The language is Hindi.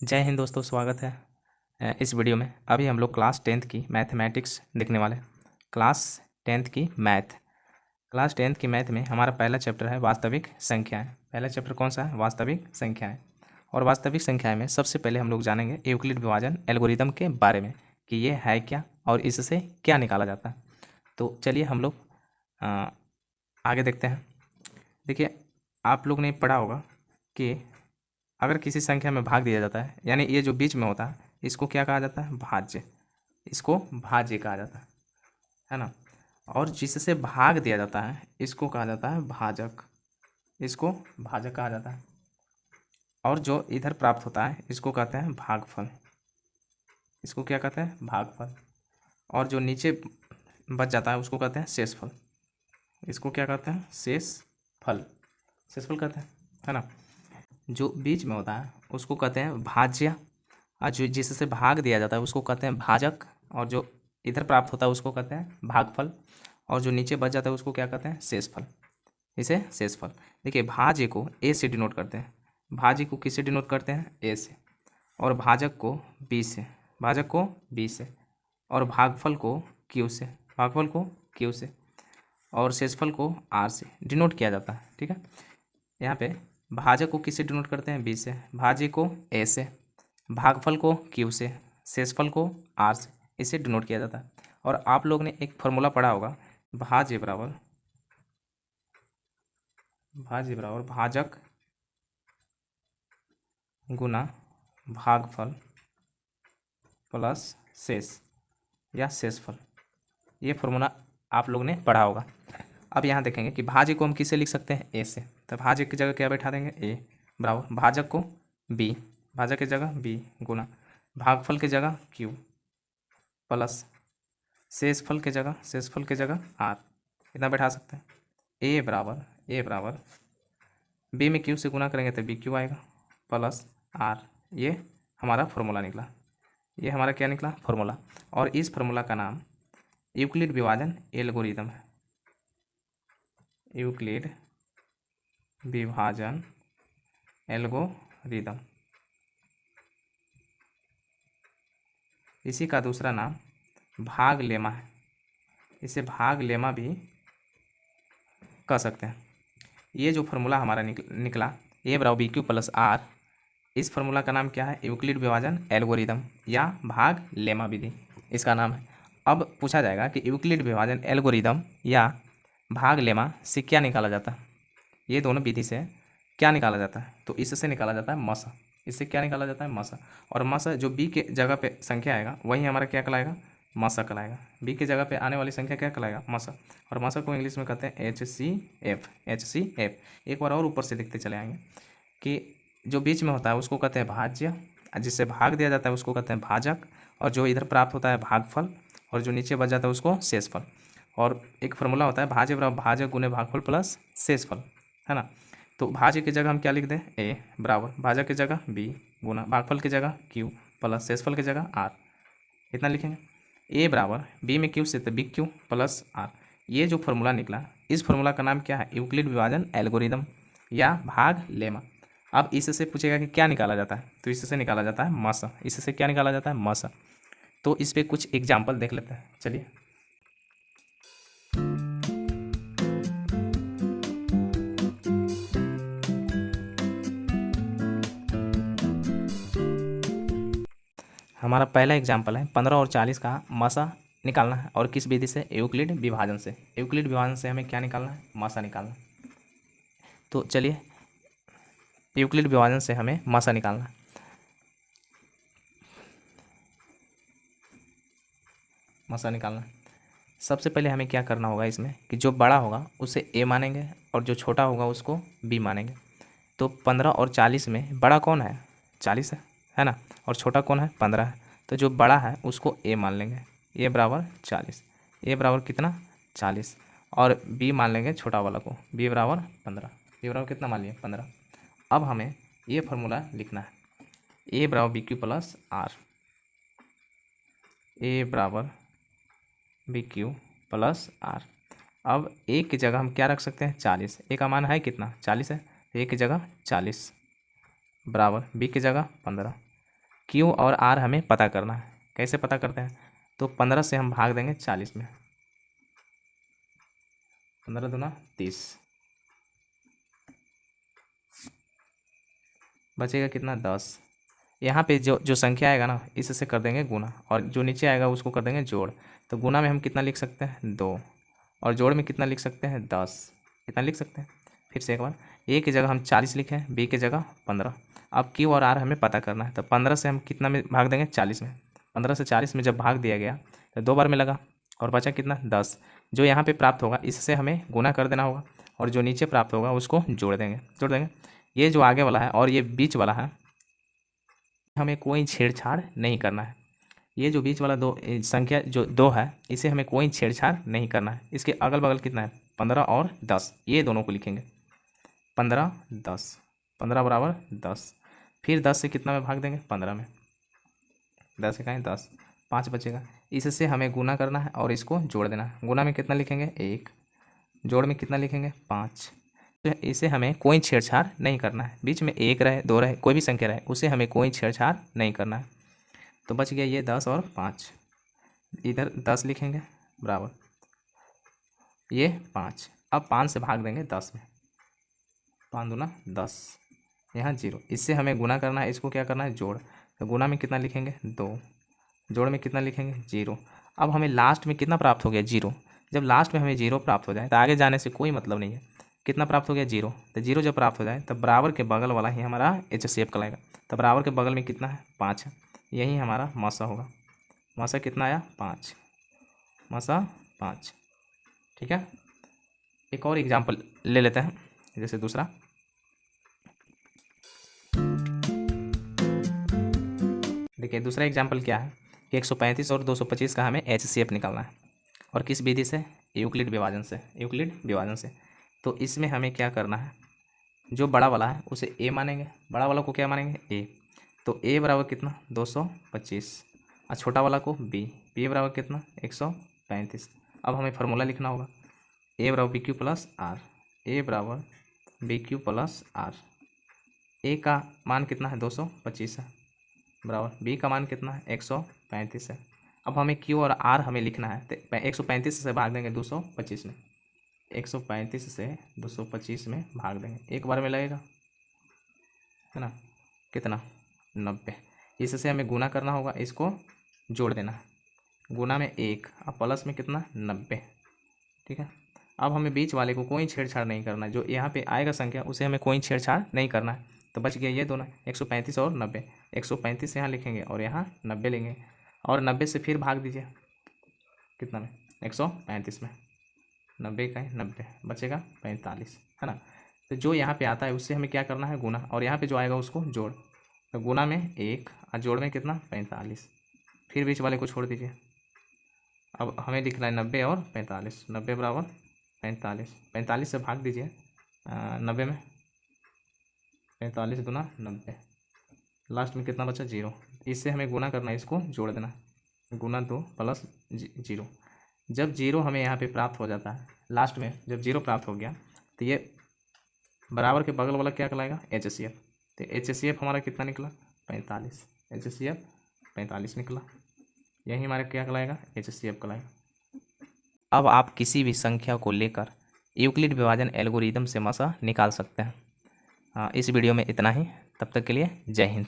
जय हिंद दोस्तों, स्वागत है इस वीडियो में। अभी हम लोग क्लास 10th की मैथमेटिक्स देखने वाले हैं। क्लास 10th की मैथ में हमारा पहला चैप्टर है वास्तविक संख्याएं। पहला चैप्टर कौन सा है? वास्तविक संख्याएं। और वास्तविक संख्याएं में सबसे पहले हम लोग जानेंगे यूक्लिड विभाजन एल्गोरिदम के बारे में कि ये है क्या और इससे क्या निकाला जाता है। तो चलिए हम लोग आगे देखते हैं। देखिए, आप लोग ने पढ़ा होगा कि अगर किसी संख्या में भाग दिया जाता है, यानी ये जो बीच में होता है इसको क्या कहा जाता है? भाज्य। इसको भाज्य कहा जाता है ना। और जिससे भाग दिया जाता है इसको कहा जाता है भाजक। इसको भाजक कहा जाता है। और जो इधर प्राप्त होता है इसको कहते हैं भागफल। इसको क्या कहते हैं? भागफल। और जो नीचे बच जाता है उसको कहते हैं शेषफल। इसको क्या कहते हैं? शेषफल। शेषफल कहते हैं, है ना। जो बीच में होता है उसको कहते हैं भाज्य, और जो जिससे भाग दिया जाता है उसको कहते हैं भाजक। और जो इधर प्राप्त होता है उसको कहते हैं भागफल। और जो नीचे बच जाता है उसको क्या कहते हैं? शेषफल। इसे शेषफल। देखिए, भाज्य को ए से डिनोट करते हैं। भाज्य को किससे डिनोट करते हैं? ए से। और भाजक को बी से। भाजक को बी से। और भागफल को क्यू से। भागफल को क्यू से। और शेषफल को आर से डिनोट किया जाता है। ठीक है। यहाँ पे भाजक को किससे डिनोट करते हैं? बी से। भाज्य को ए से। भागफल को क्यू से। शेषफल को आर से। इसे डिनोट किया जाता है। और आप लोग ने एक फॉर्मूला पढ़ा होगा, भाज्य बराबर भाजक गुना भागफल प्लस शेष या शेषफल। ये फॉर्मूला आप लोग ने पढ़ा होगा। अब यहाँ देखेंगे कि भाज्य को हम किससे लिख सकते हैं? ए से। तो भाज्य की जगह क्या बैठा देंगे? ए बराबर भाजक को बी। भाजक की जगह बी गुना भागफल की जगह क्यू प्लस शेषफल की जगह आर। इतना बैठा सकते हैं। ए बराबर बी में क्यू से गुना करेंगे तो बी क्यू आएगा प्लस आर। ये हमारा फॉर्मूला निकला। ये हमारा क्या निकला? फॉर्मूला। और इस फॉर्मूला का नाम यूक्लिड विभाजन एल्गोरिदम है। यूक्लिड विभाजन एल्गोरिदम। इसी का दूसरा नाम भाग लेमा है। इसे भाग लेमा भी कह सकते हैं। ये जो फार्मूला हमारा निकला ए बराबर बी क्यू प्लस आर, इस फार्मूला का नाम क्या है? यूक्लिड विभाजन एल्गोरिदम या भाग लेमा विधि इसका नाम है। अब पूछा जाएगा कि यूक्लिड विभाजन एल्गोरिदम या भाग लेमा से क्या निकाला जाता है? ये दोनों विधि से क्या निकाला जाता है? तो इससे निकाला जाता है मसा। इससे क्या निकाला जाता है? मसा। और मसा जो बी के जगह पे संख्या आएगा वही हमारा क्या कहलाएगा? मसा कहलाएगा। बी के जगह पे आने वाली संख्या क्या कहलाएगा? मसा। और मसा को इंग्लिश में कहते हैं HCF। एक बार और ऊपर से देखते चले आएंगे कि जो बीच में होता है उसको कहते हैं भाज्य, जिससे भाग दिया जाता है उसको कहते हैं भाजक। और जो इधर प्राप्त होता है भागफल। और जो नीचे बच जाता है उसको शेषफल। और एक फार्मूला होता है भाज्य बराबर भाजक गुने भागफल प्लस शेषफल, है ना। तो भाज्य की जगह हम क्या लिख दें? ए बराबर भाजक की जगह बी गुना भागफल की जगह क्यू प्लस शेषफल की जगह आर। इतना लिखेंगे। ए बराबर बी में क्यू से तो बी क्यू प्लस आर। ये जो फार्मूला निकला, इस फार्मूला का नाम क्या है? यूक्लिड विभाजन एल्गोरिदम या भाग लेमा। अब इससे पूछेगा कि क्या निकाला जाता है, तो इससे निकाला जाता है मसा। इससे क्या निकाला जाता है? मसा। तो इस पर कुछ एग्जाम्पल देख लेते हैं। चलिए, हमारा पहला एग्जाम्पल है 15 और 40 का मसा निकालना है। और किस विधि से? यूक्लिड विभाजन से। यूक्लिड विभाजन से हमें क्या निकालना है? मसा निकालना है। तो चलिए, यूक्लिड विभाजन से हमें मसा निकालना है। मसा निकालना है। सबसे पहले हमें क्या करना होगा इसमें कि जो बड़ा होगा उसे ए मानेंगे और जो छोटा होगा उसको बी मानेंगे। तो 15 और 40 में बड़ा कौन है? 40 है ना। और छोटा कौन है? 15 है। तो जो बड़ा है उसको ए मान लेंगे। ए बराबर 40। ए बराबर कितना? 40। और बी मान लेंगे छोटा वाला को। बी बराबर 15। बी बराबर कितना मान लिए? 15। अब हमें ये फार्मूला लिखना है। ए बराबर बी क्यू प्लस आर। ए बराबर बी क्यू प्लस आर। अब ए की जगह हम क्या रख सकते हैं? 40। ए का मान है कितना? 40 है। ए की जगह 40 बराबर बी की जगह 15। क्यू और आर हमें पता करना है। कैसे पता करते हैं? तो 15 से हम भाग देंगे 40 में, 15 दूना 30, बचेगा कितना 10। यहाँ पे जो संख्या आएगा ना इससे कर देंगे गुना, और जो नीचे आएगा उसको कर देंगे जोड़। तो गुना में हम कितना लिख सकते हैं 2, और जोड़ में कितना लिख सकते हैं 10। कितना लिख सकते हैं? फिर से एक बार, ए की जगह हम 40 लिखें, बी की जगह 15। अब क्यू और आर हमें पता करना है, तो 15 से हम कितना में भाग देंगे 40 में। 15 से 40 में जब भाग दिया गया तो 2 बार में लगा, और बचा कितना 10। जो यहाँ पे प्राप्त होगा इससे हमें गुना कर देना होगा, और जो नीचे प्राप्त होगा उसको जोड़ देंगे। ये जो आगे वाला है और ये बीच वाला है हमें कोई छेड़छाड़ नहीं करना है। ये जो बीच वाला संख्या जो 2 है इसे हमें कोई छेड़छाड़ नहीं करना है। इसके अगल बगल कितना है 15 और 10, ये दोनों को लिखेंगे 15 10, 15 बराबर 10। फिर 10 से कितना में भाग देंगे 15 में, 10 से कहें 10, 5 बचेगा। इससे हमें गुना करना है और इसको जोड़ देना है। गुना में कितना लिखेंगे 1, जोड़ में कितना लिखेंगे 5। तो इसे हमें कोई छेड़छाड़ नहीं करना है। बीच में 1 रहे 2 रहे कोई भी संख्या रहे उसे हमें कोई छेड़छाड़ नहीं करना है। तो बच गया ये 10 और 5, इधर 10 लिखेंगे बराबर ये 5। अब 5 से भाग देंगे 10 में, 5 दूना 10, यहाँ 0। इससे हमें गुना करना है, इसको क्या करना है जोड़। तो गुना में कितना लिखेंगे 2, जोड़ में कितना लिखेंगे 0। अब हमें लास्ट में कितना प्राप्त हो गया 0। जब लास्ट में हमें 0 प्राप्त हो जाए तो आगे जाने से कोई मतलब नहीं है। कितना प्राप्त हो गया 0, तो 0 जब प्राप्त हो जाए तब बराबर के बगल वाला ही हमारा HCF कहलाएगा। तो बराबर के बगल में कितना है 5 है, यही हमारा मसा होगा। मसा कितना आया 5, मसा 5। ठीक है, एक और एग्जाम्पल ले लेते हैं, जैसे दूसरा। देखिए दूसरा एग्जाम्पल क्या है कि 135 और 225 का हमें HCF निकालना है, और किस विधि से? यूक्लिड विभाजन से। तो इसमें हमें क्या करना है, जो बड़ा वाला है उसे ए मानेंगे, बड़ा वाला को क्या मानेंगे ए। तो ए बराबर कितना 225, और छोटा वाला को बी बराबर कितना 135। अब हमें फार्मूला लिखना होगा, ए बराबर बी क्यू प्लस आर, ए बराबर बी क्यू प्लस आर। ए का मान कितना है 225 है, बराबर बी का मान कितना है 135 है। अब हमें क्यू और आर हमें लिखना है, तो 135 से भाग देंगे 225 में, 135 से 225 में भाग देंगे, एक बार में लगेगा है ना, कितना 90। इससे हमें गुना करना होगा, इसको जोड़ देना है, गुना में 1 अब प्लस में कितना 90। ठीक है, अब हमें बीच वाले को कोई छेड़छाड़ नहीं करना है, जो यहाँ पे आएगा संख्या उसे हमें कोई छेड़छाड़ नहीं करना है। तो बच गया ये दोनों 135 और 90। 135 यहाँ लिखेंगे और यहाँ 90 लेंगे, और 90 से फिर भाग दीजिए कितना में 135 में, 90 का 90 बचेगा 45 है ना। तो जो यहाँ पे आता है उससे हमें क्या करना है गुना, और यहाँ पे जो आएगा उसको जोड़। तो गुना में 1 और जोड़ में कितना 45, फिर बीच वाले को छोड़ दीजिए। अब हमें लिखना है 90 और 45, 90 बराबर 45, 45 से भाग दीजिए 90 में, 45 दूना 90, लास्ट में कितना बचा 0। इससे हमें गुना करना है, इसको जोड़ देना, गुना 2 प्लस 0। जब 0 हमें यहाँ पे प्राप्त हो जाता है, लास्ट में जब 0 प्राप्त हो गया तो ये बराबर के बगल वाला क्या कहलाएगा HCF। तो HCF हमारा कितना निकला 45, HCF 45 निकला, यही हमारा क्या कहलाएगा HCF कहलाएगा। अब आप किसी भी संख्या को लेकर यूक्लिड विभाजन एल्गोरिदम से मसा निकाल सकते हैं। इस वीडियो में इतना ही, तब तक के लिए जय हिंद।